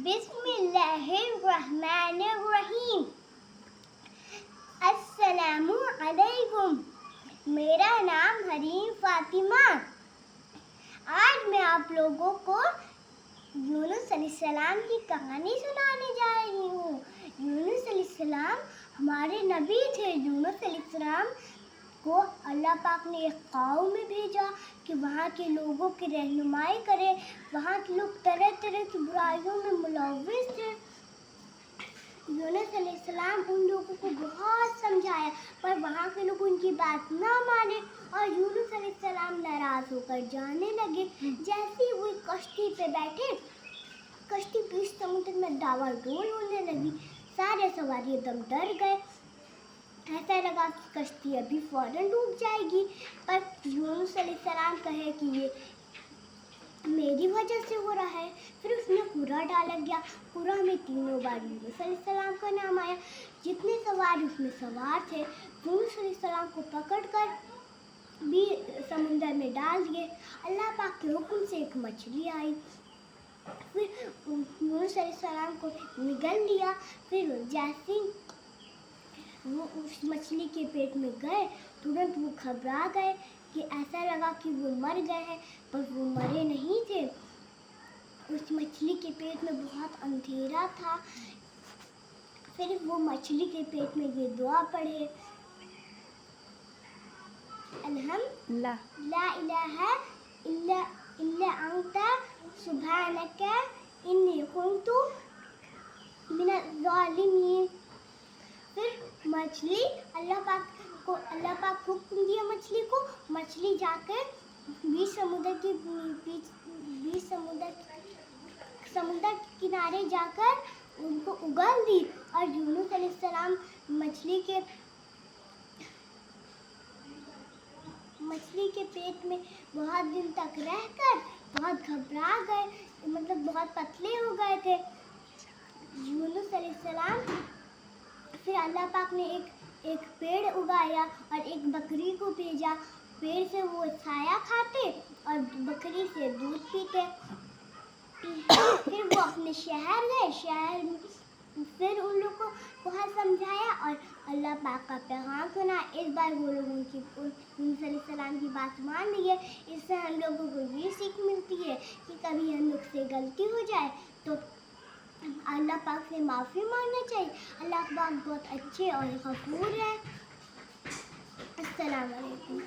बिस्मिल्लाहिर्रहमानिर्रहीम। अस्सलामु अलैकुम। मेरा नाम हरीम फातिमा। आज मैं आप लोगों को यूनुस अलैहिस्सलाम की कहानी सुनाने जा रही हूँ। यूनुस अलैहिस्सलाम हमारे नबी थे। यूनुस अलैहिस्सलाम को अल्लाह पाक ने एक कौम में भेजा कि वहाँ के लोगों की रहनुमाई करे। वहाँ के लोग तरह तरह की बुराइयों में मुलव्विस थे। यूनुस अलैहिस्सलाम उन लोगों को बहुत समझाया, पर वहाँ के लोग उनकी बात ना माने और यूनुस अलैहिस्सलाम नाराज होकर जाने लगे। जैसे ही वो कश्ती पे बैठे, कश्ती बीच समुद्र में डावाडोल होने लगी। सारे सवारी एकदम डर गए। ऐसा लगा कि कश्ती अभी फौरन डूब जाएगी, पर यूनुस अलैहिस्सलाम कहे कि ये मेरी वजह से हो रहा है। फिर उसमें कूड़ा डाला गया। कूड़ा में 3 बार यूनुस अलैहिस्सलाम का नाम आया। जितने सवार उसमें सवार थे, यूनुस अलैहिस्सलाम को पकड़कर भी समुद्र में डाल दिए। अल्लाह पाक के हुक्म से एक मछली आई। फिर यूनुस अलैहिस्सलाम को निगल लिया। फिर जैसे वो उस मछली के पेट में गए, तुरंत वो घबरा गए कि ऐसा लगा कि वो मर गए हैं, पर वो मरे नहीं थे। उस मछली के पेट में बहुत अंधेरा था। फिर वो मछली के पेट में ये दुआ पढ़े, ला इलाहा इल्ला अंता सुब्हानका इन्नी कुन्तु मिनज़ ज़ालिमीन। फिर मछली अल्लाह पाक हुक्म दिया मछली को। मछली जाकर बीच समुद्र के किनारे जाकर उनको उगल दी। और यूनुस अलैहिस्सलाम मछली के पेट में बहुत दिन तक रहकर बहुत घबरा गए, मतलब बहुत पतले हो गए थे यूनुस अलैहिस्सलाम। फिर अल्लाह पाक ने एक पेड़ उगाया और एक बकरी को भेजा। पेड़ से वो छाया खाते और बकरी से दूध पीते। फिर वो अपने शहर गए। शहर में फिर उन लोगों को बहुत समझाया और अल्लाह पाक का पैगाम सुना। इस बार वो लोग यूनुस अलैहिस्सलाम की बात मान लिए। इससे हम लोगों को ये सीख मिलती है कि कभी हम लोग से गलती हो जाए तो अल्लाह पाक से माफ़ी मांगना चाहिए। अल्लाह पाक बहुत अच्छे और गफूर है। अस्सलाम वालेकुम।